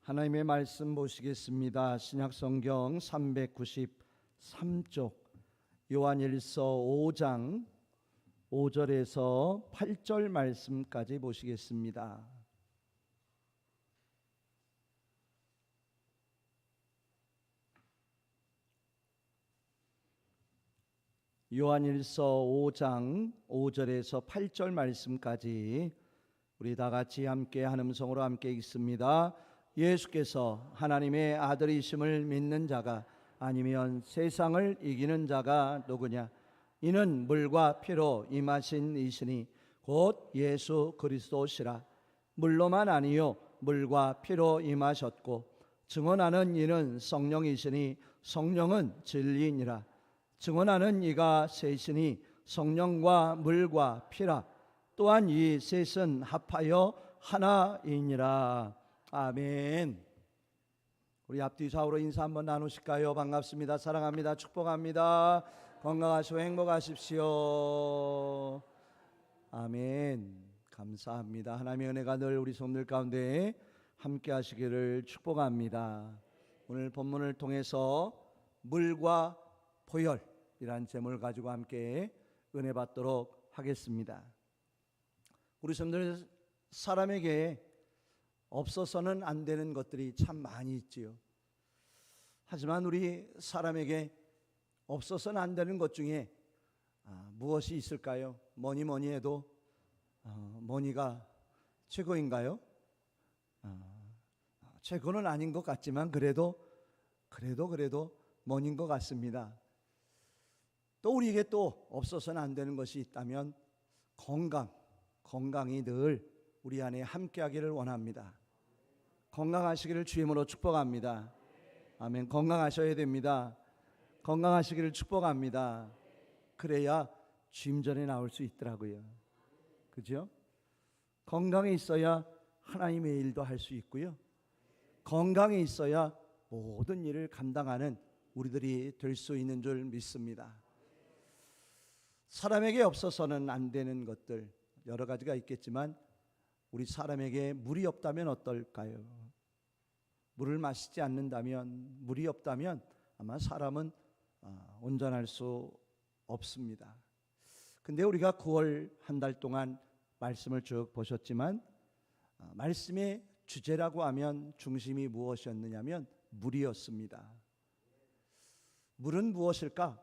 하나님의 말씀 보시겠습니다. 신약성경 393쪽 요한일서 5장 5절에서 8절 말씀까지 보시겠습니다. 요한일서 5장 5절에서 8절 말씀까지 우리 다 같이 함께 한 음성으로 함께 읽습니다. 예수께서 하나님의 아들이심을 믿는 자가 아니면 세상을 이기는 자가 누구냐? 이는 물과 피로 임하신 이시니 곧 예수 그리스도시라. 물로만 아니요 물과 피로 임하셨고 증언하는 이는 성령이시니 성령은 진리니라. 증언하는 이가 셋이니 성령과 물과 피라. 또한 이 셋은 합하여 하나이니라. 아멘. 우리 앞뒤 좌우로 인사 한번 나누실까요? 반갑습니다. 사랑합니다. 축복합니다. 건강하시고 행복하십시오. 아멘. 감사합니다. 하나님의 은혜가 늘 우리 손들 가운데 함께 하시기를 축복합니다. 오늘 본문을 통해서 물과 보혈이라는 제목을 가지고 함께 은혜 받도록 하겠습니다. 우리 손들 사람에게 없어서는 안 되는 것들이 참 많이 있지요. 하지만 우리 사람에게 없어서는 안 되는 것 중에 무엇이 있을까요? 뭐니 해도 머니가 최고인가요? 최고는 아닌 것 같지만 그래도 머니인 것 같습니다. 또 우리에게 또 없어서는 안 되는 것이 있다면 건강이 늘 우리 안에 함께하기를 원합니다. 건강하시기를 주임으로 축복합니다. 아멘. 건강하셔야 됩니다. 건강하시기를 축복합니다. 그래야 주임 전에 나올 수 있더라고요. 그죠? 건강이 있어야 하나님의 일도 할 수 있고요. 건강이 있어야 모든 일을 감당하는 우리들이 될 수 있는 줄 믿습니다. 사람에게 없어서는 안 되는 것들 여러 가지가 있겠지만 우리 사람에게 물이 없다면 어떨까요? 물을 마시지 않는다면, 물이 없다면 아마 사람은 온전할 수 없습니다. 근데 우리가 9월 한 달 동안 말씀을 쭉 보셨지만 말씀의 주제라고 하면 중심이 무엇이었느냐면 물이었습니다. 물은 무엇일까?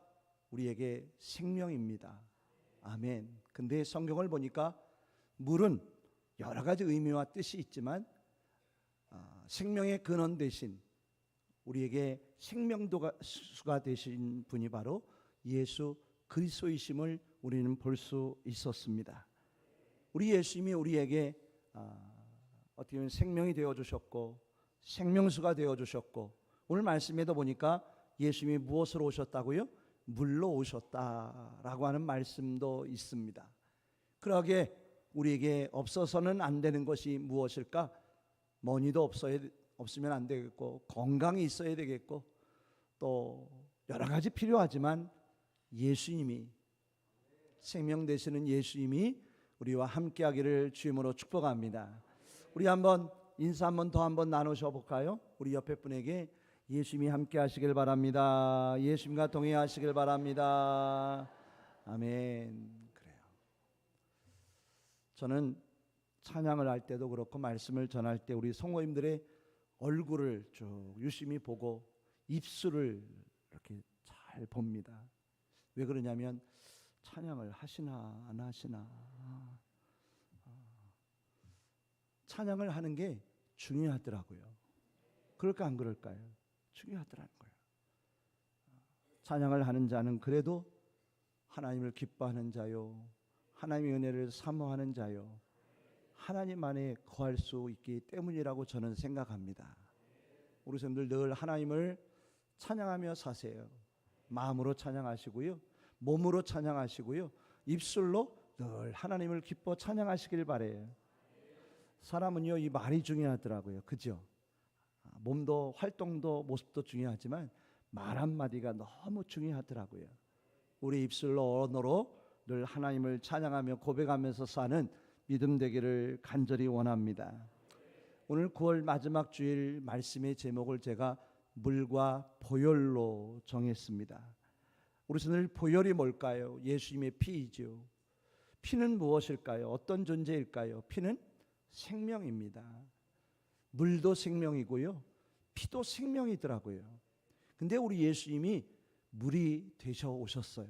우리에게 생명입니다. 아멘. 근데 성경을 보니까 물은 여러 가지 의미와 뜻이 있지만 생명의 근원 대신 우리에게 생명수가 되신 분이 바로 예수 그리스도이심을 우리는 볼 수 있었습니다. 우리 예수님이 우리에게 어떻게 보면 생명이 되어주셨고 생명수가 되어주셨고 오늘 말씀에도 보니까 예수님이 무엇으로 오셨다고요? 물로 오셨다라고 하는 말씀도 있습니다. 그러기에 우리에게 없어서는 안 되는 것이 무엇일까? 머니도 없으면 안 되겠고 건강이 있어야 되겠고 또 여러 가지 필요하지만 예수님이 생명 되시는 예수님이 우리와 함께하기를 주임으로 축복합니다. 우리 한번 인사 한번 나누셔 볼까요? 우리 옆에 분에게 예수님이 함께 하시길 바랍니다. 예수님과 동행하시길 바랍니다. 아멘. 그래요. 저는 찬양을 할 때도 그렇고 말씀을 전할 때 우리 성도님들의 얼굴을 쭉 유심히 보고 입술을 이렇게 잘 봅니다. 왜 그러냐면 찬양을 하시나 안 하시나 찬양을 하는 게 중요하더라고요. 그럴까 안 그럴까요? 중요하더라는 거예요. 찬양을 하는 자는 그래도 하나님을 기뻐하는 자요, 하나님의 은혜를 사모하는 자요, 하나님 안에 거할 수 있기 때문이라고 저는 생각합니다. 우리 성도들 늘 하나님을 찬양하며 사세요. 마음으로 찬양하시고요, 몸으로 찬양하시고요, 입술로 늘 하나님을 기뻐 찬양하시길 바래요. 사람은요 이 말이 중요하더라고요. 그죠? 몸도 활동도 모습도 중요하지만 말 한마디가 너무 중요하더라고요. 우리 입술로 언어로 늘 하나님을 찬양하며 고백하면서 사는 믿음 되기를 간절히 원합니다. 오늘 9월 마지막 주일 말씀의 제목을 제가 물과 보혈로 정했습니다. 우리 오늘 보혈이 뭘까요? 예수님의 피이죠. 피는 무엇일까요? 어떤 존재일까요? 피는 생명입니다. 물도 생명이고요, 피도 생명이더라고요. 근데 우리 예수님이 물이 되셔 오셨어요.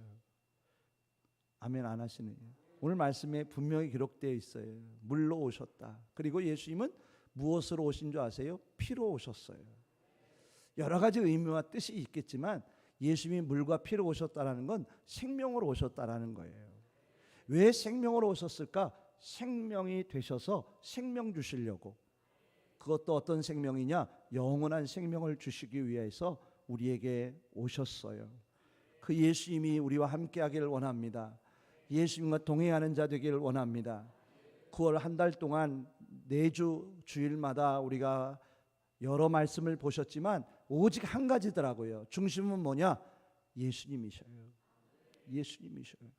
아멘 안 하시네요. 오늘 말씀에 분명히 기록되어 있어요. 물로 오셨다. 그리고 예수님은 무엇으로 오신 줄 아세요? 피로 오셨어요. 여러 가지 의미와 뜻이 있겠지만 예수님이 물과 피로 오셨다는 건 생명으로 오셨다는 거예요. 왜 생명으로 오셨을까? 생명이 되셔서 생명 주시려고. 그것도 어떤 생명이냐? 영원한 생명을 주시기 위해서 우리에게 오셨어요. 그 예수님이 우리와 함께 하기를 원합니다. 예수님과 동행하는 자 되기를 원합니다. 9월 한 달 동안 4주 주일마다 우리가 여러 말씀을 보셨지만 오직 한 가지더라고요. 중심은 뭐냐? 예수님이셔요. 예수님이셔요.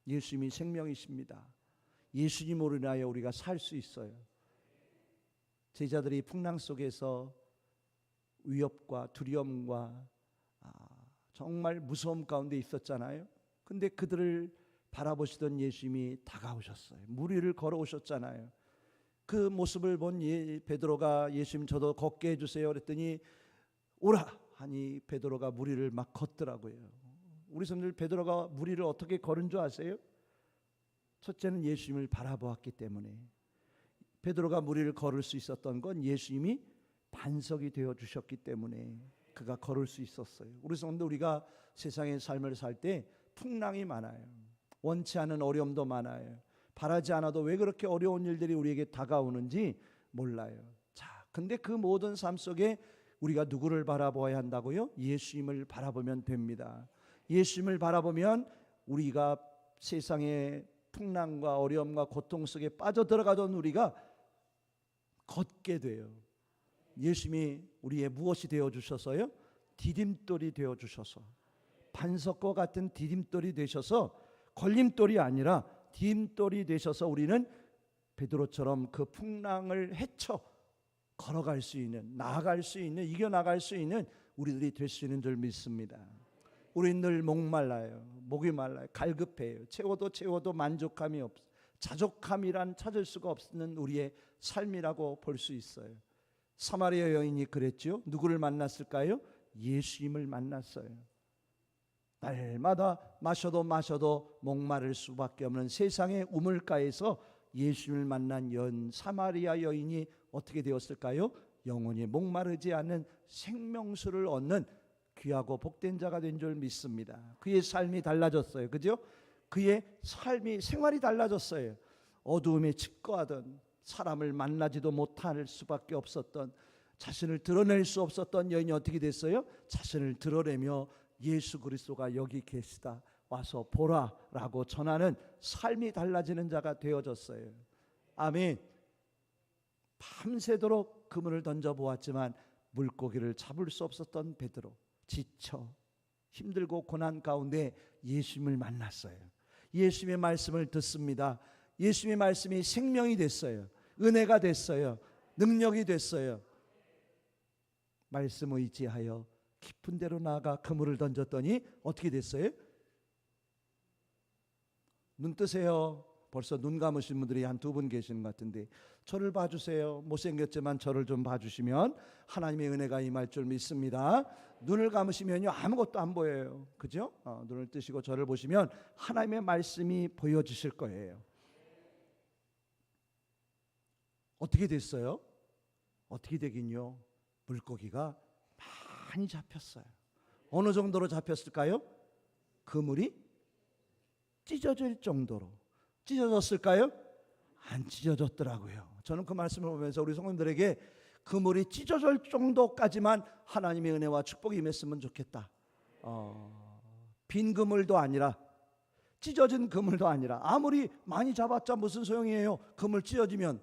예수님이 생명이십니다. 예수님으로 인하여 우리가 살 수 있어요. 제자들이 풍랑 속에서 위협과 두려움과 정말 무서움 가운데 있었잖아요. 근데 그들을 바라보시던 예수님이 다가오셨어요. 물 위를 걸어오셨잖아요. 그 모습을 본 베드로가 예수님 저도 걷게 해주세요 그랬더니 오라 하니 베드로가 물 위를 막 걷더라고요. 우리 성도들 베드로가 물 위를 어떻게 걸은 줄 아세요? 첫째는 예수님을 바라보았기 때문에. 베드로가 물 위를 걸을 수 있었던 건 예수님이 반석이 되어 주셨기 때문에 그가 걸을 수 있었어요. 우리 성도 우리가 세상의 삶을 살 때 풍랑이 많아요. 원치 않은 어려움도 많아요. 바라지 않아도 왜 그렇게 어려운 일들이 우리에게 다가오는지 몰라요. 자, 근데 그 모든 삶 속에 우리가 누구를 바라보아야 한다고요? 예수님을 바라보면 됩니다. 예수님을 바라보면 우리가 세상의 풍랑과 어려움과 고통 속에 빠져들어가던 우리가 걷게 돼요. 예수님이 우리의 무엇이 되어주셔서요? 디딤돌이 되어주셔서, 반석과 같은 디딤돌이 되셔서, 걸림돌이 아니라 디딤돌이 되셔서 우리는 베드로처럼 그 풍랑을 헤쳐 걸어갈 수 있는, 나아갈 수 있는, 이겨나갈 수 있는 우리들이 될 수 있는 줄 믿습니다. 우리는 늘 목말라요. 목이 말라요. 갈급해요. 채워도 만족함이 없어요. 자족함이란 찾을 수가 없는 우리의 삶이라고 볼 수 있어요. 사마리아 여인이 그랬죠. 누구를 만났을까요? 예수님을 만났어요. 날마다 마셔도 목마를 수밖에 없는 세상의 우물가에서 예수님을 만난 사마리아 여인이 어떻게 되었을까요? 영원히 목마르지 않는 생명수를 얻는 귀하고 복된 자가 된 줄 믿습니다. 그의 삶이 달라졌어요. 그죠? 그의 삶이, 생활이 달라졌어요. 어두움에 칩거하던, 사람을 만나지도 못할 수밖에 없었던, 자신을 드러낼 수 없었던 여인이 어떻게 됐어요? 자신을 드러내며 예수 그리스도가 여기 계시다, 와서 보라라고 전하는 삶이 달라지는 자가 되어졌어요. 아멘. 밤새도록 그물을 던져보았지만 물고기를 잡을 수 없었던 베드로, 지쳐 힘들고 고난 가운데 예수님을 만났어요. 예수님의 말씀을 듣습니다. 예수님의 말씀이 생명이 됐어요. 은혜가 됐어요. 능력이 됐어요. 말씀 의지하여 깊은 데로 나아가 그물을 던졌더니 어떻게 됐어요? 눈 뜨세요. 벌써 눈 감으신 분들이 한 2분 계시는 것 같은데, 저를 봐주세요. 못생겼지만 저를 좀 봐주시면 하나님의 은혜가 임할 줄 믿습니다. 눈을 감으시면요 아무것도 안 보여요. 그죠? 눈을 뜨시고 저를 보시면 하나님의 말씀이 보여주실 거예요. 어떻게 됐어요? 어떻게 되긴요? 물고기가 많이 잡혔어요. 어느 정도로 잡혔을까요? 그물이 찢어질 정도로. 찢어졌을까요? 안 찢어졌더라고요. 저는 그 말씀을 보면서 우리 성도들에게 그물이 찢어질 정도까지만 하나님의 은혜와 축복이 임했으면 좋겠다. 빈 그물도 아니라, 찢어진 그물도 아니라, 아무리 많이 잡았자 무슨 소용이에요? 그물 찢어지면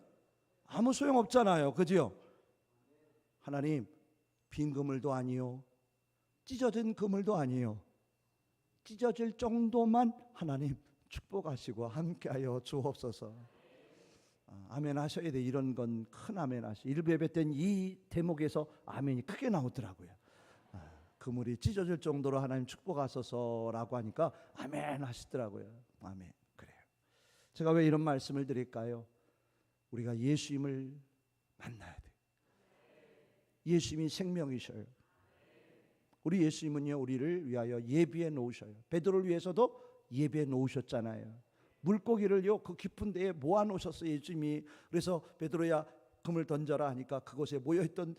아무 소용 없잖아요. 그죠? 하나님, 빈 그물도 아니요, 찢어진 그물도 아니요, 찢어질 정도만 하나님 축복하시고 함께하여 주옵소서. 아멘 하셔야 돼. 이런 건 큰 아멘 하시. 일부 예배 때는 이 대목에서 아멘이 크게 나오더라고요. 그물이 찢어질 정도로 하나님 축복하소서라고 하니까 아멘 하시더라고요. 아멘. 그래요. 제가 왜 이런 말씀을 드릴까요? 우리가 예수님을 만나야 돼요. 예수님이 생명이셔요. 우리 예수님은요, 우리를 위하여 예비해 놓으셔요. 베드로를 위해서도 예비해 놓으셨잖아요. 물고기를요, 그 깊은 데에 모아 놓으셨어요, 예수님이. 그래서 베드로야 금을 던져라 하니까 그곳에 모여있던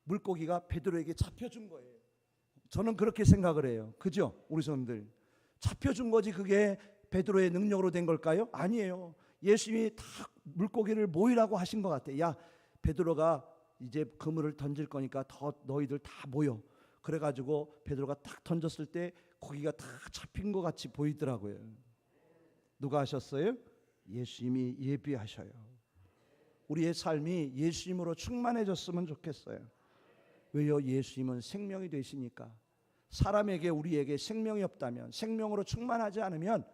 물고기가 베드로에게 잡혀준 거예요. 저는 그렇게 생각을 해요. 그죠? 우리 손들 잡혀준 거지 그게 베드로의 능력으로 된 걸까요? 아니에요. 예수님이 다 물고기를 모이라고 하신 것 같아요. 야, 베드로가 이제 그물을 던질 거니까 더 너희들 다 모여. 그래가지고 베드로가 딱 던졌을 때 고기가 다 잡힌 것 같이 보이더라고요. 누가 하셨어요? 예수님이 예비하셔요. 우리의 삶이 예수님으로 충만해졌으면 좋겠어요. 왜요? 예수님은 생명이 되시니까. 사람에게 우리에게 생명이 없다면, 생명으로 충만하지 않으면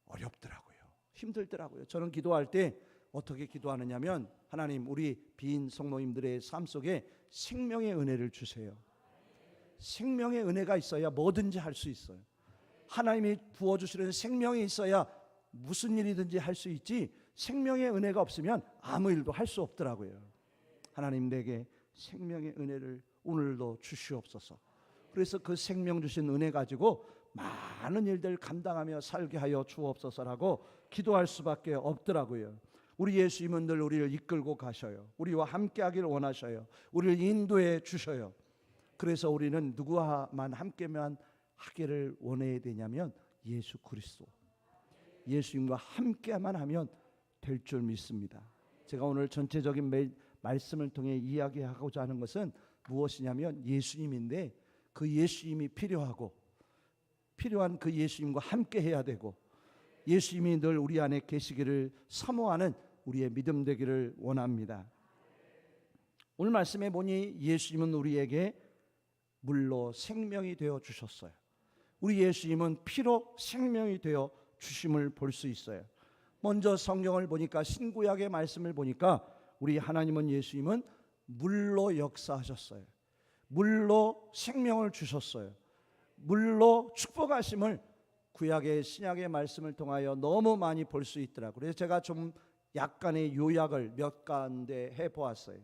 어렵더라고요. 힘들더라고요. 저는 기도할 때 어떻게 기도하느냐면, 하나님 우리 빈 성도님들의 삶 속에 생명의 은혜를 주세요. 생명의 은혜가 있어야 뭐든지 할 수 있어요. 하나님이 부어주시는 생명이 있어야 무슨 일이든지 할 수 있지, 생명의 은혜가 없으면 아무 일도 할 수 없더라고요. 하나님 내게 생명의 은혜를 오늘도 주시옵소서. 그래서 그 생명 주신 은혜 가지고 많은 일들 감당하며 살게 하여 주옵소서라고 기도할 수밖에 없더라고요. 우리 예수님은 늘 우리를 이끌고 가셔요. 우리와 함께 하기를 원하셔요. 우리를 인도해 주셔요. 그래서 우리는 누구와만 함께만 하기를 원해야 되냐면 예수 그리스도, 예수님과 함께만 하면 될 줄 믿습니다. 제가 오늘 전체적인 말씀을 통해 이야기하고자 하는 것은 무엇이냐면 예수님인데, 그 예수님이 필요한 그 예수님과 함께 해야 되고, 예수님이 늘 우리 안에 계시기를 사모하는 우리의 믿음 되기를 원합니다. 오늘 말씀에 보니 예수님은 우리에게 물로 생명이 되어 주셨어요. 우리 예수님은 피로 생명이 되어 주심을 볼 수 있어요. 먼저 성경을 보니까, 신구약의 말씀을 보니까 우리 하나님은, 예수님은 물로 역사하셨어요. 물로 생명을 주셨어요. 물로 축복하심을 구약의 신약의 말씀을 통하여 너무 많이 볼 수 있더라고요. 그래서 제가 좀 약간의 요약을 몇 가지 해보았어요.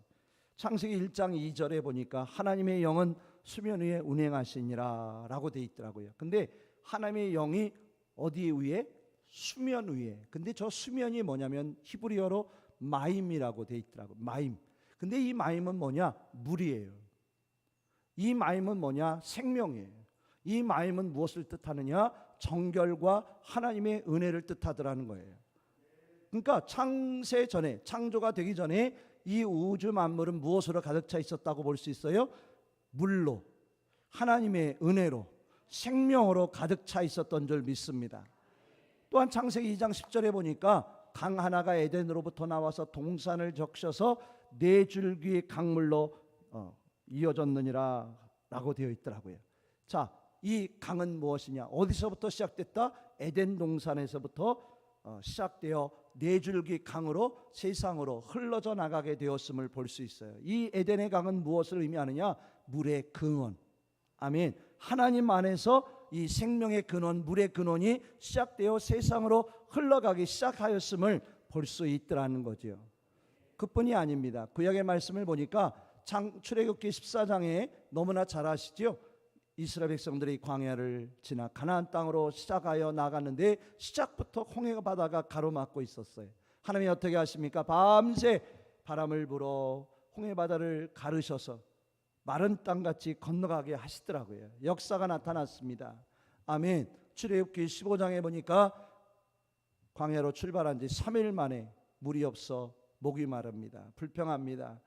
창세기 1장 2절에 보니까 하나님의 영은 수면 위에 운행하시니라 라고 되어 있더라고요. 근데 하나님의 영이 어디 위에? 수면 위에. 근데 저 수면이 뭐냐면 히브리어로 마임이라고 되어 있더라고요. 마임. 근데 이 마임은 뭐냐? 물이에요. 이 마임은 뭐냐? 생명이에요. 이 마임은 무엇을 뜻하느냐? 정결과 하나님의 은혜를 뜻하더라는 거예요. 그러니까 창세 전에, 창조가 되기 전에 이 우주 만물은 무엇으로 가득 차 있었다고 볼 수 있어요? 물로, 하나님의 은혜로, 생명으로 가득 차 있었던 줄 믿습니다. 또한 창세기 2장 10절에 보니까 강 하나가 에덴으로부터 나와서 동산을 적셔서 네 줄기 강물로 이어졌느니라 라고 되어 있더라고요. 자, 이 강은 무엇이냐? 어디서부터 시작됐다? 에덴 동산에서부터 시작되어 네 줄기 강으로 세상으로 흘러져 나가게 되었음을 볼 수 있어요. 이 에덴의 강은 무엇을 의미하느냐? 물의 근원. 아멘. 하나님 안에서 이 생명의 근원, 물의 근원이 시작되어 세상으로 흘러가기 시작하였음을 볼 수 있더라는 거죠. 그뿐이 아닙니다. 구약의 말씀을 보니까 출애굽기 14장에 너무나 잘 아시죠? 이스라엘 백성들이 광야를 지나 가나안 땅으로 시작하여 나갔는데 시작부터 홍해 바다가 가로막고 있었어요. 하나님이 어떻게 하십니까? 밤새 바람을 불어 홍해 바다를 가르셔서 마른 땅같이 건너가게 하시더라고요. 역사가 나타났습니다. 아멘. 출애굽기 15장에 보니까 광야로 출발한 지 3일 만에 물이 없어 목이 마릅니다. 불평합니다.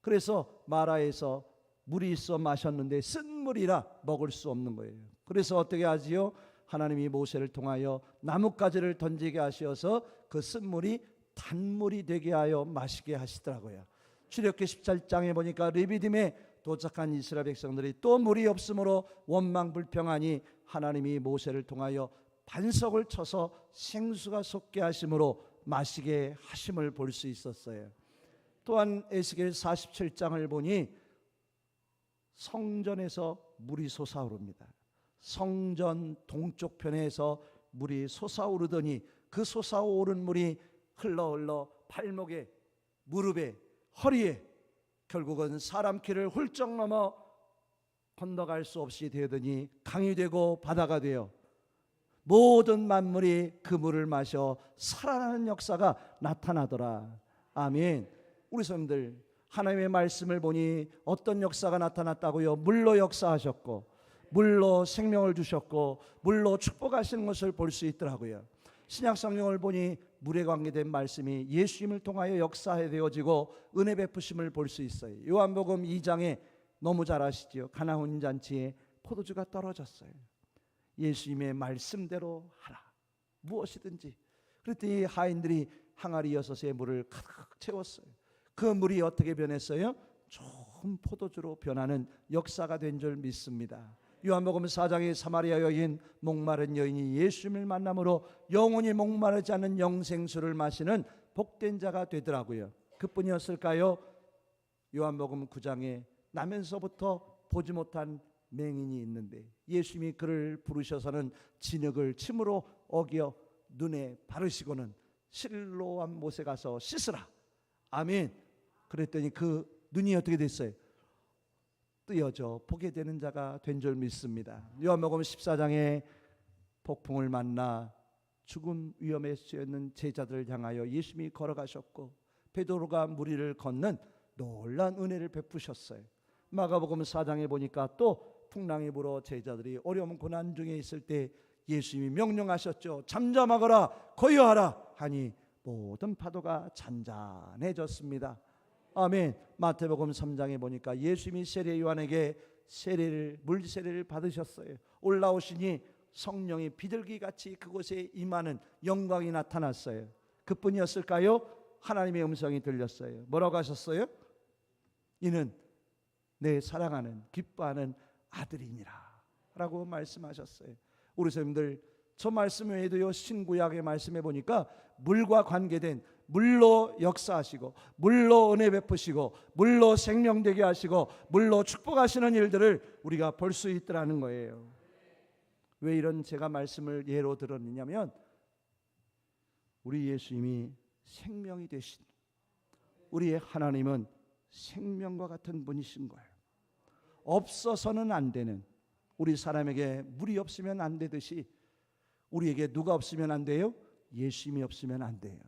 그래서 마라에서 물이 있어 마셨는데 쓴 물이라 먹을 수 없는 거예요. 그래서 어떻게 하지요? 하나님이 모세를 통하여 나뭇가지를 던지게 하셔서 그 쓴 물이 단물이 되게 하여 마시게 하시더라고요. 출애굽기 17장에 보니까 르비딤에 도착한 이스라엘 백성들이 또 물이 없으므로 원망불평하니 하나님이 모세를 통하여 반석을 쳐서 생수가 솟게 하심으로 마시게 하심을 볼 수 있었어요. 또한 에스겔 47장을 보니 성전에서 물이 솟아오릅니다. 성전 동쪽 편에서 물이 솟아오르더니 그 솟아오른 물이 흘러 발목에, 무릎에, 허리에, 결국은 사람 키를 훌쩍 넘어 건너갈 수 없이 되더니 강이 되고 바다가 되어 모든 만물이 그 물을 마셔 살아나는 역사가 나타나더라. 아멘. 우리 성도들, 하나님의 말씀을 보니 어떤 역사가 나타났다고요? 물로 역사하셨고, 물로 생명을 주셨고, 물로 축복하시는 것을 볼 수 있더라고요. 신약 성경을 보니 물에 관계된 말씀이 예수님을 통하여 역사되어지고 은혜 베푸심을 볼 수 있어요. 요한복음 2장에 너무 잘 아시죠? 가나 혼인잔치에 포도주가 떨어졌어요. 예수님의 말씀대로 하라, 무엇이든지. 그랬더니 하인들이 항아리 6에 물을 가득 채웠어요. 그 물이 어떻게 변했어요? 좋은 포도주로 변하는 역사가 된 줄 믿습니다. 요한복음 4장의 사마리아 여인, 목마른 여인이 예수님을 만남으로 영원히 목마르지 않는 영생수를 마시는 복된 자가 되더라고요. 그뿐이었을까요? 요한복음 9장에 나면서부터 보지 못한 맹인이 있는데 예수님이 그를 부르셔서는 진흙을 침으로 어겨 눈에 바르시고는 실로암 못에 가서 씻으라. 아멘. 그랬더니 그 눈이 어떻게 됐어요? 뜨여져 보게 되는 자가 된 줄 믿습니다. 요한복음 14장에 폭풍을 만나 죽음 위험에 쓰였는 제자들을 향하여 예수님이 걸어가셨고 베드로가 무리를 걷는 놀라운 은혜를 베푸셨어요. 마가복음 4장에 보니까 또 풍랑이 불어 제자들이 어려운 고난 중에 있을 때 예수님이 명령하셨죠. 잠잠하거라, 고요하라 하니 모든 파도가 잔잔해졌습니다. 아멘. 마태복음 3장에 보니까 예수님이 세례 요한에게 물 세례를 받으셨어요. 올라오시니 성령이 비둘기같이 그곳에 임하는 영광이 나타났어요. 그뿐이었을까요? 하나님의 음성이 들렸어요. 뭐라고 하셨어요? 이는 내 사랑하는 기뻐하는 아들이니라 라고 말씀하셨어요. 우리 선생님들, 저 말씀 외에도요, 신구약의 말씀에 보니까 물과 관계된, 물로 역사하시고 물로 은혜 베푸시고 물로 생명되게 하시고 물로 축복하시는 일들을 우리가 볼 수 있더라는 거예요. 왜 이런 제가 말씀을 예로 들었느냐면, 우리 예수님이 생명이 되신, 우리의 하나님은 생명과 같은 분이신 거예요. 없어서는 안 되는, 우리 사람에게 물이 없으면 안 되듯이 우리에게 누가 없으면 안 돼요? 예수님이 없으면 안 돼요.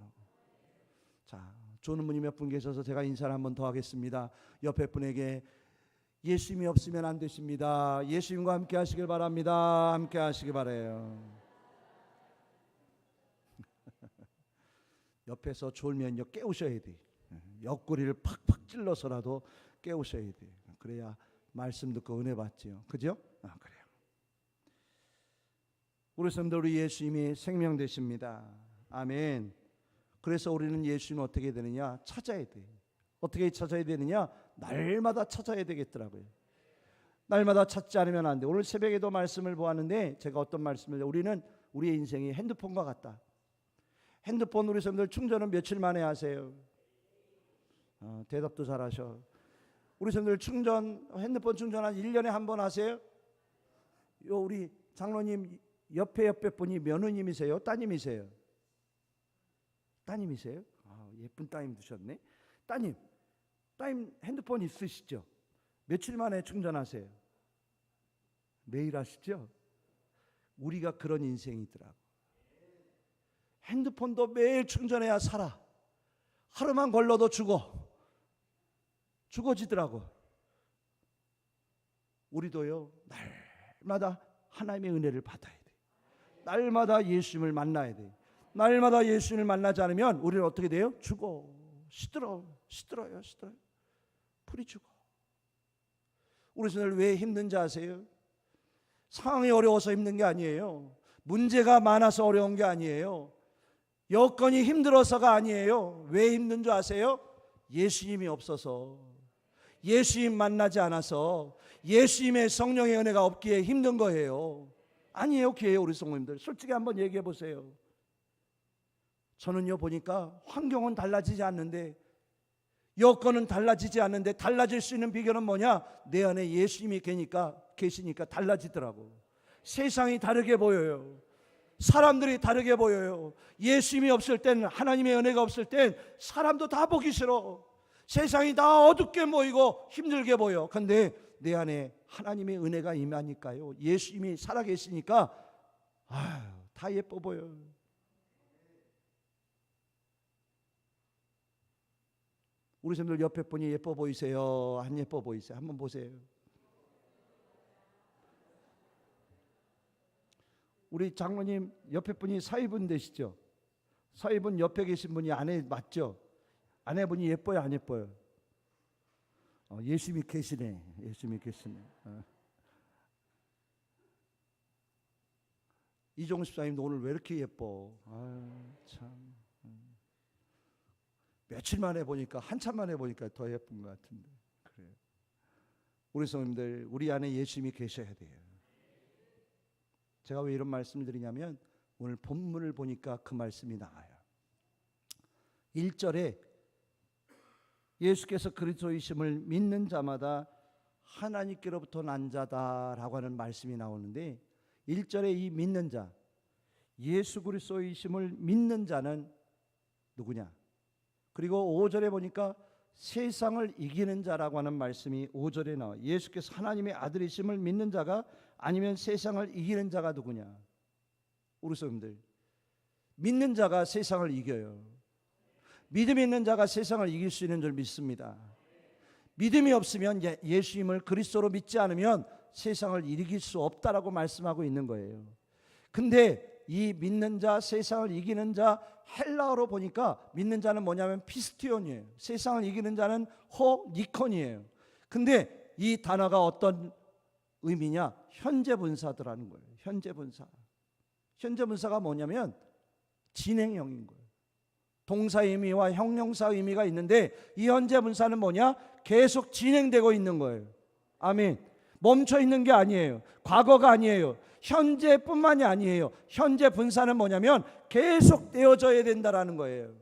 자, 좋은 분이 몇 분 계셔서 제가 인사를 한 번 더 하겠습니다. 옆에 분에게 예수님이 없으면 안 되십니다. 예수님과 함께 하시길 바랍니다. 함께 하시길 바라요. 옆에서 졸면요 깨우셔야 돼. 옆구리를 팍팍 찔러서라도 깨우셔야 돼. 그래야 말씀 듣고 은혜 받지요. 그죠? 그래요. 우리 성도, 우리 예수님이 생명 되십니다. 아멘. 그래서 우리는 예수님을 어떻게 되느냐? 찾아야 돼. 어떻게 찾아야 되느냐? 날마다 찾아야 되겠더라고요. 날마다 찾지 않으면 안 돼. 오늘 새벽에도 말씀을 보았는데 제가 어떤 말씀을, 우리는 우리의 인생이 핸드폰과 같다. 핸드폰 우리 성도들 충전은 며칠 만에 하세요? 대답도 잘하셔. 우리 성도들 핸드폰 충전 한 1년에 한 번 하세요? 우리 장로님 옆에 분이 며느님이세요? 따님이세요? 따님이세요? 예쁜 따님 두셨네. 따님 핸드폰 있으시죠? 며칠 만에 충전하세요? 매일 하시죠? 우리가 그런 인생이더라고. 핸드폰도 매일 충전해야 살아. 하루만 걸러도 죽어지더라고. 우리도요, 날마다 하나님의 은혜를 받아야 돼. 날마다 예수님을 만나야 돼. 날마다 예수님을 만나지 않으면 우리는 어떻게 돼요? 시들어요. 풀이 죽어. 우리 신을 왜 힘든지 아세요? 상황이 어려워서 힘든 게 아니에요. 문제가 많아서 어려운 게 아니에요. 여건이 힘들어서가 아니에요. 왜 힘든 줄 아세요? 예수님이 없어서, 예수님 만나지 않아서, 예수님의 성령의 은혜가 없기에 힘든 거예요. 아니에요, 기회요. 우리 성도님들 솔직히 한번 얘기해 보세요. 저는요 보니까 환경은 달라지지 않는데, 여건은 달라지지 않는데 달라질 수 있는 비결은 뭐냐? 내 안에 예수님이 계시니까 달라지더라고. 세상이 다르게 보여요. 사람들이 다르게 보여요. 예수님이 없을 땐, 하나님의 은혜가 없을 땐 사람도 다 보기 싫어. 세상이 다 어둡게 보이고 힘들게 보여. 근데 내 안에 하나님의 은혜가 임하니까요, 예수님이 살아계시니까 다 예뻐 보여. 우리 선생님들 옆에 분이 예뻐 보이세요? 안 예뻐 보이세요? 한번 보세요. 우리 장로님 옆에 분이 사위분 되시죠? 사위분 옆에 계신 분이 아내 맞죠? 아내분이 예뻐요, 안 예뻐요? 예수님이 계시네. 예수님이 계시네. 이종수 사님도 오늘 왜 이렇게 예뻐? 참. 며칠 만에 보니까, 한참 만에 보니까 더 예쁜 것 같은데. 그래요. 우리 성도님들, 우리 안에 예수님이 계셔야 돼요. 제가 왜 이런 말씀을 드리냐면, 오늘 본문을 보니까 그 말씀이 나와요. 1절에 예수께서 그리스도이심을 믿는 자마다 하나님께로부터 난 자다라고 하는 말씀이 나오는데, 1절에 이 믿는 자, 예수 그리스도이심을 믿는 자는 누구냐? 그리고 5절에 보니까 세상을 이기는 자라고 하는 말씀이 5절에 나와요. 예수께서 하나님의 아들이심을 믿는 자가 아니면 세상을 이기는 자가 누구냐? 우리 성도들, 믿는 자가 세상을 이겨요. 믿음이 있는 자가 세상을 이길 수 있는 줄 믿습니다. 믿음이 없으면, 예수님을 그리스도로 믿지 않으면 세상을 이길 수 없다라고 말씀하고 있는 거예요. 근데 이 믿는 자, 세상을 이기는 자, 헬라어로 보니까 믿는 자는 뭐냐면 피스티온이에요. 세상을 이기는 자는 호니콘이에요. 근데 이 단어가 어떤 의미냐? 현재 분사더라는 거예요. 현재 분사. 현재 분사가 뭐냐면 진행형인 거예요. 동사 의미와 형용사 의미가 있는데, 이 현재 분사는 뭐냐? 계속 진행되고 있는 거예요. 아멘. 멈춰 있는 게 아니에요. 과거가 아니에요. 현재뿐만이 아니에요. 현재 분사는 뭐냐면 계속 되어져야 된다라는 거예요.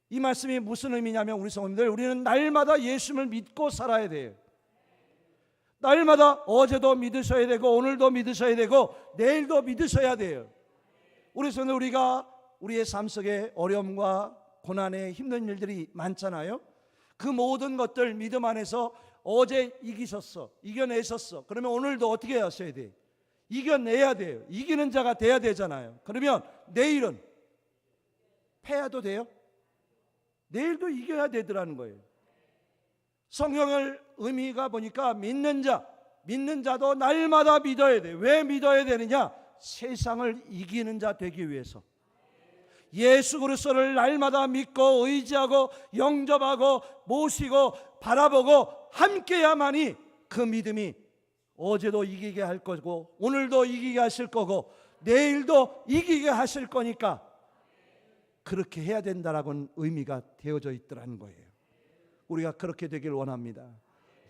이 말씀이 무슨 의미냐면, 우리 성도님들, 우리는 날마다 예수님을 믿고 살아야 돼요. 날마다 어제도 믿으셔야 되고, 오늘도 믿으셔야 되고, 내일도 믿으셔야 돼요. 우리 성도들, 우리가 우리의 삶 속에 어려움과 고난에 힘든 일들이 많잖아요. 그 모든 것들 믿음 안에서 어제 이기셨어, 이겨내셨어. 그러면 오늘도 어떻게 하셔야 돼요? 이겨내야 돼요. 이기는 자가 돼야 되잖아요. 그러면 내일은 패야도 돼요? 내일도 이겨야 되더라는 거예요. 성경의 의미가 보니까 믿는 자도 날마다 믿어야 돼요. 왜 믿어야 되느냐? 세상을 이기는 자 되기 위해서. 예수 그리스도를 날마다 믿고 의지하고 영접하고 모시고 바라보고 함께야만이 그 믿음이 어제도 이기게 할 거고, 오늘도 이기게 하실 거고, 내일도 이기게 하실 거니까 그렇게 해야 된다라고는 의미가 되어져 있더라는 거예요. 우리가 그렇게 되길 원합니다.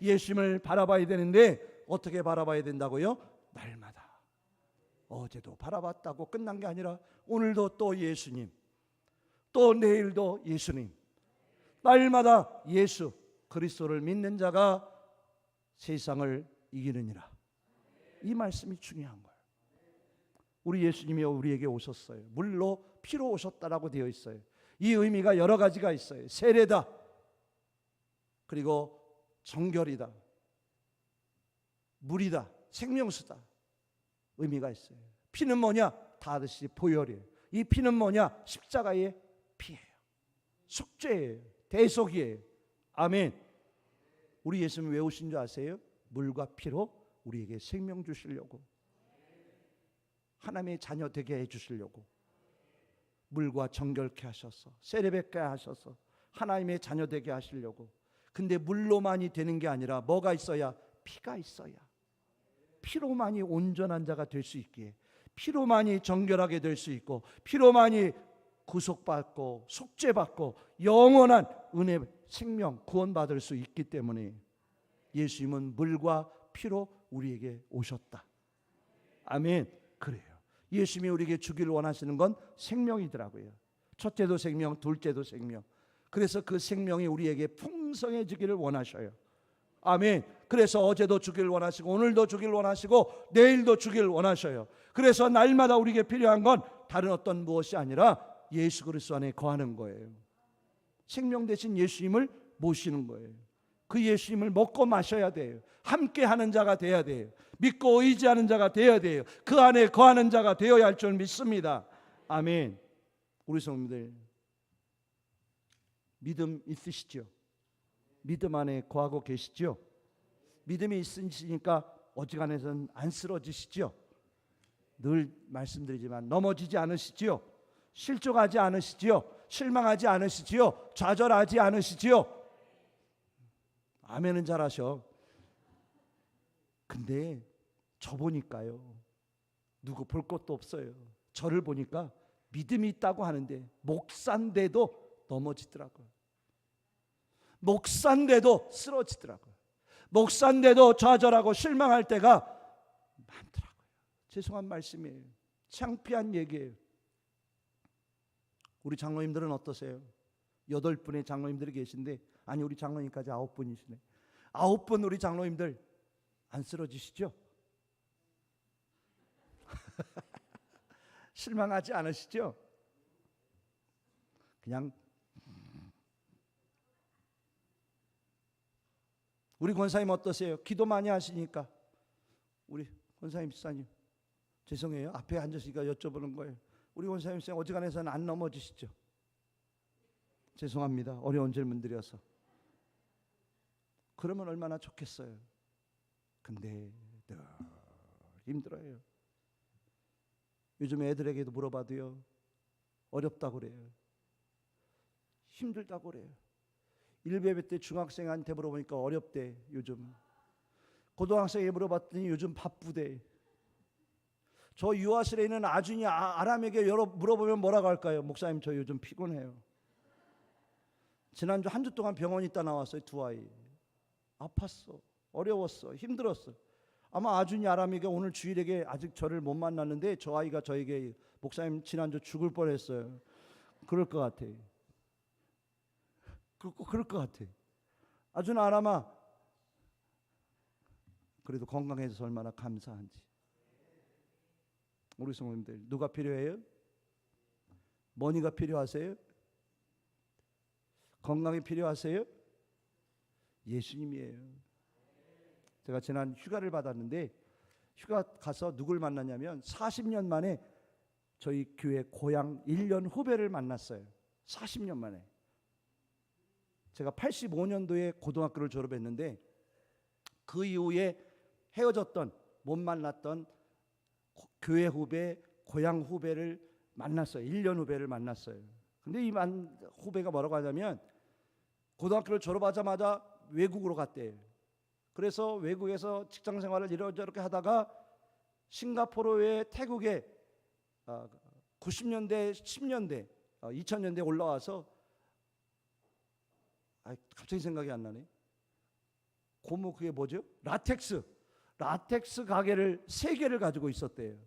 예수님을 바라봐야 되는데 어떻게 바라봐야 된다고요? 날마다. 어제도 바라봤다고 끝난 게 아니라 오늘도 또 예수님, 또 내일도 예수님. 날마다 예수 그리스도를 믿는 자가 세상을 이기느니라. 이 말씀이 중요한 거예요. 우리 예수님이 우리에게 오셨어요. 물로 피로 오셨다라고 되어 있어요. 이 의미가 여러 가지가 있어요. 세례다, 그리고 정결이다, 물이다, 생명수다. 의미가 있어요. 피는 뭐냐? 다 아듯이 보혈이에요. 이 피는 뭐냐? 십자가의 피예요. 속죄예요. 대속이에요. 아멘. 우리 예수님 왜 오신 줄 아세요? 물과 피로 우리에게 생명 주시려고, 하나님의 자녀 되게 해주시려고 물과 정결케 하셔서, 세례받게 하셔서 하나님의 자녀 되게 하시려고. 근데 물로만이 되는 게 아니라 뭐가 있어야? 피가 있어야. 피로만이 온전한 자가 될 수 있기에, 피로만이 정결하게 될 수 있고, 피로만이 구속받고 속죄받고 영원한 은혜, 생명, 구원받을 수 있기 때문에 예수님은 물과 피로 우리에게 오셨다. 아멘. 그래요. 예수님이 우리에게 주기를 원하시는 건 생명이더라고요. 첫째도 생명, 둘째도 생명. 그래서 그 생명이 우리에게 풍성해지기를 원하셔요. 아멘. 그래서 어제도 주길 원하시고 오늘도 주길 원하시고 내일도 주길 원하셔요. 그래서 날마다 우리에게 필요한 건 다른 어떤 무엇이 아니라 예수 그리스도 안에 거하는 거예요. 생명 대신 예수님을 모시는 거예요. 그 예수님을 먹고 마셔야 돼요. 함께 하는 자가 돼야 돼요. 믿고 의지하는 자가 돼야 돼요. 그 안에 거하는 자가 되어야 할 줄 믿습니다. 아멘. 우리 성도들 믿음 있으시죠? 믿음 안에 거하고 계시죠? 믿음이 있으시니까 어지간해서는 안 쓰러지시죠? 늘 말씀드리지만 넘어지지 않으시지요? 실족하지 않으시지요? 실망하지 않으시지요? 좌절하지 않으시지요? 아멘은 잘하셔. 근데 저 보니까요, 누구 볼 것도 없어요. 저를 보니까 믿음이 있다고 하는데 목사인데도 넘어지더라고요. 목사인데도 쓰러지더라고요. 목사인데도 좌절하고 실망할 때가 많더라고요. 죄송한 말씀이에요. 창피한 얘기예요. 우리 장로님들은 어떠세요? 8분의 장로님들이 계신데, 아니 우리 장로님까지 9분이시네. 9분 우리 장로님들 안 쓰러지시죠? 실망하지 않으시죠? 그냥 우리 권사님 어떠세요? 기도 많이 하시니까. 우리 권사님 집사님 죄송해요. 앞에 앉으시니까 여쭤보는 거예요. 우리 권사님 집사님 어지간해서는 안 넘어지시죠? 죄송합니다. 어려운 질문드려서. 그러면 얼마나 좋겠어요. 근데 늘 힘들어요. 요즘 애들에게도 물어봐도요, 어렵다고 그래요. 힘들다고 그래요. 1배배 때 중학생한테 물어보니까 어렵대. 요즘 고등학생에 물어봤더니 요즘 바쁘대. 저 유아실에 있는 아준이 아람에게 물어보면 뭐라고 할까요? 목사님 저 요즘 피곤해요. 지난주 한 주 동안 병원 있다 나왔어요. 2아이 아팠어, 어려웠어, 힘들었어. 아마 아준이 아람에게 오늘 주일에게 아직 저를 못 만났는데 저 아이가 저에게 목사님 지난주 죽을 뻔했어요. 그럴 것 같아. 그럴 것 같아. 아준아 아람아 그래도 건강해져서 얼마나 감사한지. 우리 성도님들 누가 필요해요? 머니가 필요하세요? 건강이 필요하세요? 예수님이에요. 제가 지난 휴가를 받았는데 휴가 가서 누굴 만났냐면 40년 만에 저희 교회 고향 1년 후배를 만났어요. 40년 만에. 제가 85년도에 고등학교를 졸업했는데 그 이후에 헤어졌던 못 만났던 교회 후배, 고향 후배를 만났어요. 1년 후배를 만났어요. 근데 이 후배가 뭐라고 하냐면 고등학교를 졸업하자마자 외국으로 갔대요. 그래서 외국에서 직장 생활을 이렇게 하다가 싱가포르에 태국에 90년대, 10년대, 2000년대 올라와서 갑자기 생각이 안 나네. 고모 그게 뭐죠? 라텍스 가게를 3개를 가지고 있었대요.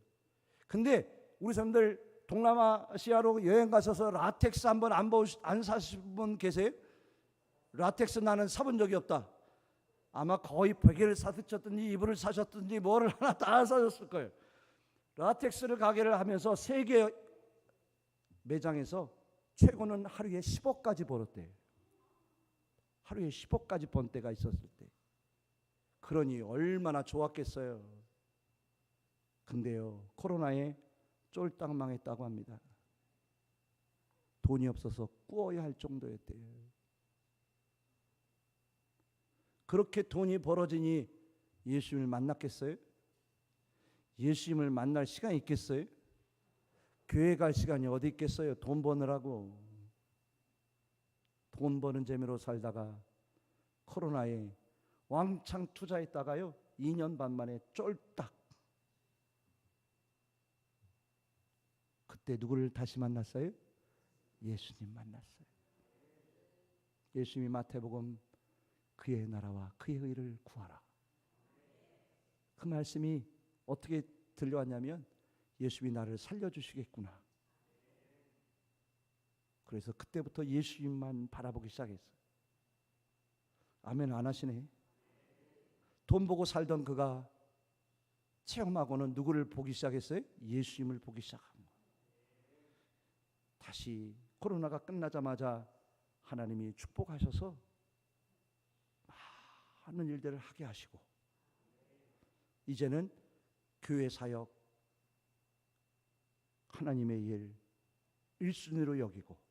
근데 우리 사람들 동남아시아로 여행 가셔서 라텍스 한번 안 사신 분 계세요? 라텍스 나는 사본 적이 없다. 아마 거의 베개를 사드셨든지 이불을 사셨든지 뭐를 하나 다 사셨을 거예요. 라텍스를 가게를 하면서 3개 매장에서 최고는 하루에 10억까지 벌었대요. 하루에 10억까지 번 때가 있었을 때. 그러니 얼마나 좋았겠어요. 근데요, 코로나에 쫄딱 망했다고 합니다. 돈이 없어서 꾸어야 할 정도였대요. 그렇게 돈이 벌어지니 예수님을 만났겠어요? 예수님을 만날 시간이 있겠어요? 교회 갈 시간이 어디 있겠어요? 돈 버느라고. 돈 버는 재미로 살다가 코로나에 왕창 투자했다가요 2년 반 만에 쫄딱. 그때 누구를 다시 만났어요? 예수님 만났어요. 예수님이 마태복음 그의 나라와 그의 의를 구하라. 그 말씀이 어떻게 들려왔냐면 예수님이 나를 살려주시겠구나. 그래서 그때부터 예수님만 바라보기 시작했어요. 아멘 안 하시네. 돈 보고 살던 그가 체험하고는 누구를 보기 시작했어요? 예수님을 보기 시작한 거예요. 다시 코로나가 끝나자마자 하나님이 축복하셔서 많은 일들을 하게 하시고 이제는 교회 사역 하나님의 일 1순위로 여기고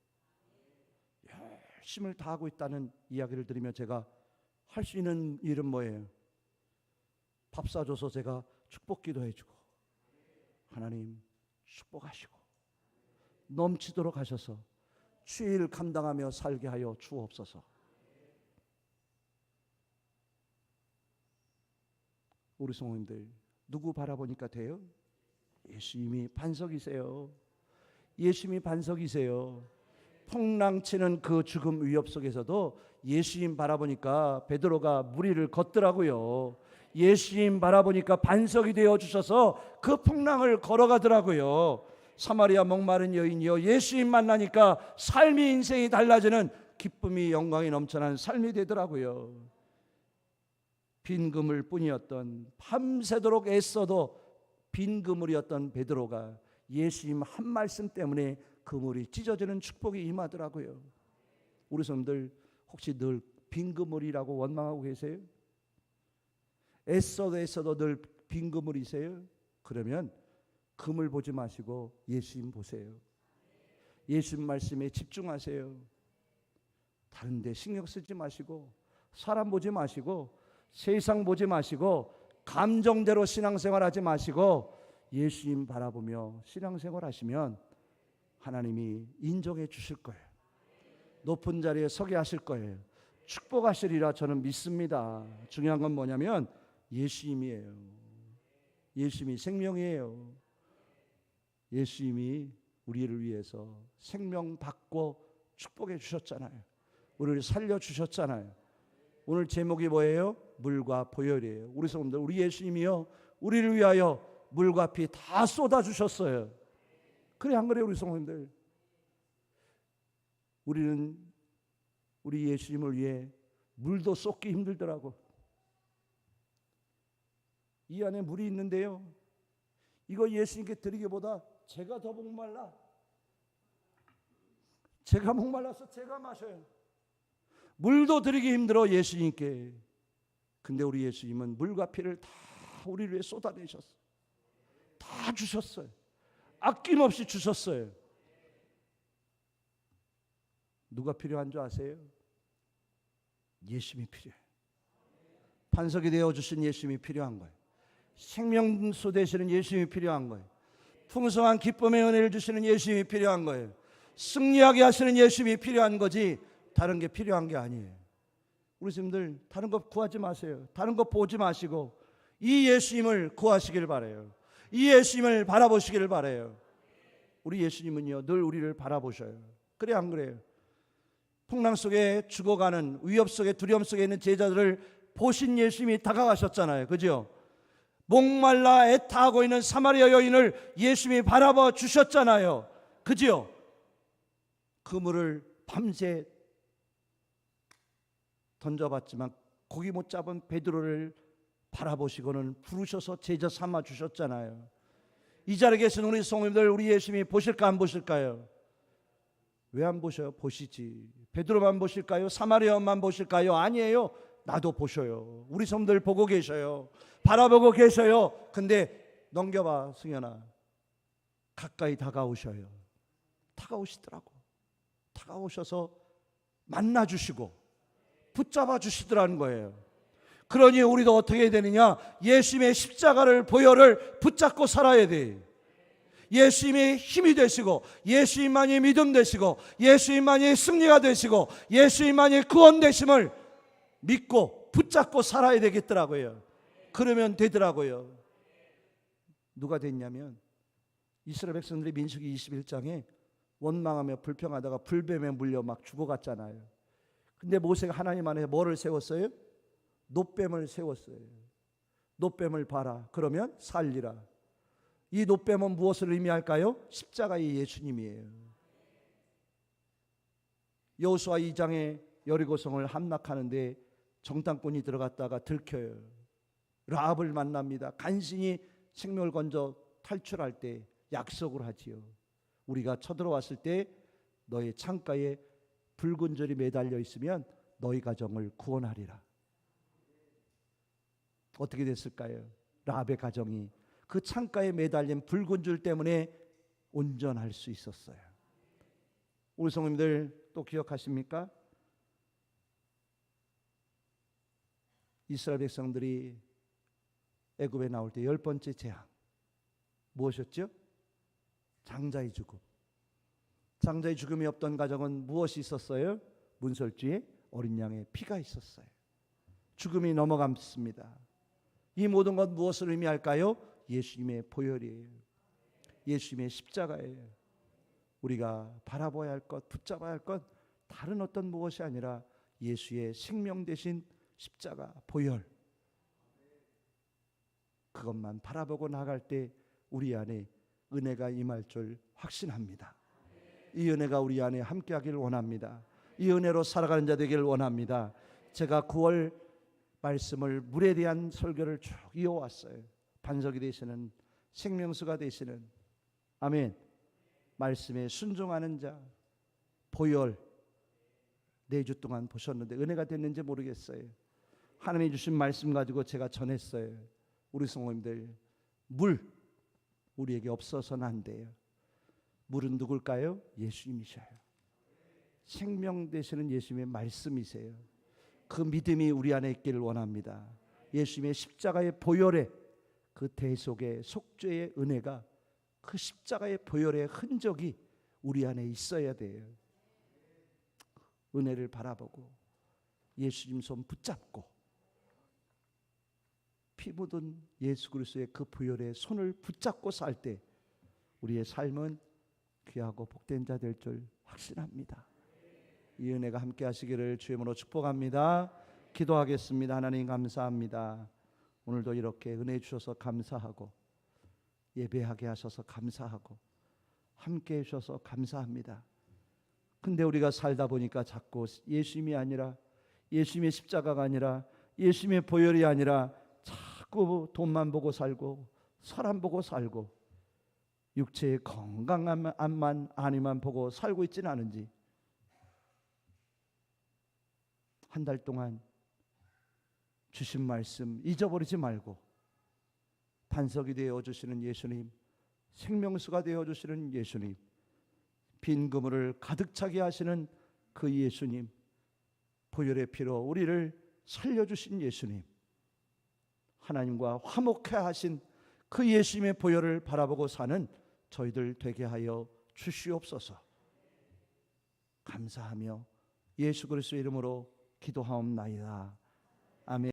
열심을 다하고 있다는 이야기를 들으며 제가 할 수 있는 일은 뭐예요? 밥 사줘서 제가 축복기도 해주고 하나님 축복하시고 넘치도록 하셔서 주일 감당하며 살게 하여 주옵소서. 우리 성도님들 누구 바라보니까 돼요? 예수님이 반석이세요. 예수님이 반석이세요. 풍랑치는 그 죽음 위협 속에서도 예수님 바라보니까 베드로가 무리를 걷더라고요. 예수님 바라보니까 반석이 되어 주셔서 그 풍랑을 걸어가더라고요. 사마리아 목마른 여인이요, 예수님 만나니까 삶이 인생이 달라지는 기쁨이 영광이 넘쳐나는 삶이 되더라고요. 빈 그물 뿐이었던, 밤새도록 애써도 빈 그물이었던 베드로가 예수님 한 말씀 때문에 그물이 찢어지는 축복이 임하더라고요. 우리 성도들 혹시 늘 빈 그물이라고 원망하고 계세요? 애써도 늘 빈 그물이세요? 그러면 그물 보지 마시고 예수님 보세요. 예수님 말씀에 집중하세요. 다른 데 신경 쓰지 마시고 사람 보지 마시고 세상 보지 마시고 감정대로 신앙생활 하지 마시고 예수님 바라보며 신앙생활 하시면 하나님이 인정해 주실 거예요. 높은 자리에 서게 하실 거예요. 축복하시리라 저는 믿습니다. 중요한 건 뭐냐면 예수님이에요. 예수님이 생명이에요. 예수님이 우리를 위해서 생명 받고 축복해 주셨잖아요. 우리를 살려주셨잖아요. 오늘 제목이 뭐예요? 물과 보혈이에요. 우리 성도들, 우리 예수님이요 우리를 위하여 물과 피 다 쏟아주셨어요. 그래 안 그래요 우리 성도님들? 우리는 우리 예수님을 위해 물도 쏟기 힘들더라고. 이 안에 물이 있는데요, 이거 예수님께 드리기보다 제가 더 목말라. 제가 목말라서 제가 마셔요. 물도 드리기 힘들어 예수님께. 근데 우리 예수님은 물과 피를 다 우리를 위해 쏟아내셨어요. 다 주셨어요. 아낌없이 주셨어요. 누가 필요한 줄 아세요? 예수님이 필요해요. 반석이 되어주신 예수님이 필요한 거예요. 생명수 되시는 예수님이 필요한 거예요. 풍성한 기쁨의 은혜를 주시는 예수님이 필요한 거예요. 승리하게 하시는 예수님이 필요한 거지 다른 게 필요한 게 아니에요. 우리 스님들 다른 것 구하지 마세요. 다른 것 보지 마시고 이 예수님을 구하시길 바라요. 이 예수님을 바라보시기를 바라요. 우리 예수님은요 늘 우리를 바라보셔요. 그래 안 그래요? 풍랑 속에 죽어가는, 위협 속에 두려움 속에 있는 제자들을 보신 예수님이 다가가셨잖아요. 그죠? 목말라 애타하고 있는 사마리아 여인을 예수님이 바라봐 주셨잖아요. 그죠? 그물을 밤새 던져봤지만 고기 못 잡은 베드로를 바라보시고는 부르셔서 제자 삼아 주셨잖아요. 이 자리에 계신 우리 성도님들, 우리 예수님이 보실까 안 보실까요? 왜 안 보셔요? 보시지. 베드로만 보실까요? 사마리아만 보실까요? 아니에요. 나도 보셔요. 우리 성도들 보고 계셔요. 바라보고 계셔요. 근데 넘겨봐 승현아, 가까이 다가오셔요. 다가오시더라고. 다가오셔서 만나주시고 붙잡아 주시더라는 거예요. 그러니 우리도 어떻게 해야 되느냐? 예수님의 십자가를, 보혈을 붙잡고 살아야 돼. 예수님이 힘이 되시고 예수님만이 믿음 되시고 예수님만이 승리가 되시고 예수님만이 구원 되심을 믿고 붙잡고 살아야 되겠더라고요. 그러면 되더라고요. 누가 됐냐면 이스라엘 백성들이 민수기 21장에 원망하며 불평하다가 불뱀에 물려 막 죽어갔잖아요. 근데 모세가 하나님 안에 뭐를 세웠어요? 놋뱀을 세웠어요. 놋뱀을 봐라. 그러면 살리라. 이 놋뱀은 무엇을 의미할까요? 십자가의 예수님이에요. 여호수아 2장에 여리고성을 함락하는데 정탐꾼이 들어갔다가 들켜요. 라합을 만납니다. 간신히 생명을 건져 탈출할 때 약속을 하지요. 우리가 쳐들어왔을 때 너의 창가에 붉은 줄이 매달려 있으면 너희 가정을 구원하리라. 어떻게 됐을까요? 라합의 가정이 그 창가에 매달린 붉은 줄 때문에 온전할 수 있었어요. 우리 성도님들 또 기억하십니까? 이스라엘 백성들이 애굽에 나올 때 10번째 재앙 무엇이었죠? 장자의 죽음. 장자의 죽음이 없던 가정은 무엇이 있었어요? 문설주에 어린 양의 피가 있었어요. 죽음이 넘어갔습니다. 이 모든 것 무엇을 의미할까요? 예수님의 보혈이에요. 예수님의 십자가예요. 우리가 바라봐야 할 것, 붙잡아야 할 것 다른 어떤 무엇이 아니라 예수의 생명 대신 십자가, 보혈. 그것만 바라보고 나갈 때 우리 안에 은혜가 임할 줄 확신합니다. 이 은혜가 우리 안에 함께하기를 원합니다. 이 은혜로 살아가는 자 되기를 원합니다. 제가 9월 말씀을 물에 대한 설교를 쭉 이어왔어요. 반석이 되시는, 생명수가 되시는, 아멘, 말씀에 순종하는 자, 보혈 4주 동안 보셨는데 은혜가 됐는지 모르겠어요. 하나님이 주신 말씀 가지고 제가 전했어요. 우리 성도님들, 물 우리에게 없어서는 안 돼요. 물은 누굴까요? 예수님이셔요. 생명 되시는 예수님의 말씀이세요. 그 믿음이 우리 안에 있기를 원합니다. 예수님의 십자가의 보혈의 그 대속의 속죄의 은혜가, 그 십자가의 보혈의 흔적이 우리 안에 있어야 돼요. 은혜를 바라보고 예수님 손 붙잡고 피 묻은 예수 그리스도의 그 보혈의 손을 붙잡고 살 때 우리의 삶은 귀하고 복된 자 될 줄 확신합니다. 이 은혜가 함께 하시기를 주의 이름으로 축복합니다. 기도하겠습니다. 하나님 감사합니다. 오늘도 이렇게 은혜 주셔서 감사하고 예배하게 하셔서 감사하고 함께 해주셔서 감사합니다. 근데 우리가 살다 보니까 자꾸 예수님이 아니라, 예수님의 십자가가 아니라, 예수님의 보혈이 아니라 자꾸 돈만 보고 살고 사람 보고 살고 육체의 건강함만 아니만 보고 살고 있지는 않은지, 한 달 동안 주신 말씀 잊어버리지 말고 반석이 되어주시는 예수님, 생명수가 되어주시는 예수님, 빈 그물을 가득 차게 하시는 그 예수님, 보혈의 피로 우리를 살려주신 예수님, 하나님과 화목해 하신 그 예수님의 보혈을 바라보고 사는 저희들 되게 하여 주시옵소서. 감사하며 예수 그리스도의 이름으로 기도하옵나이다. 아멘.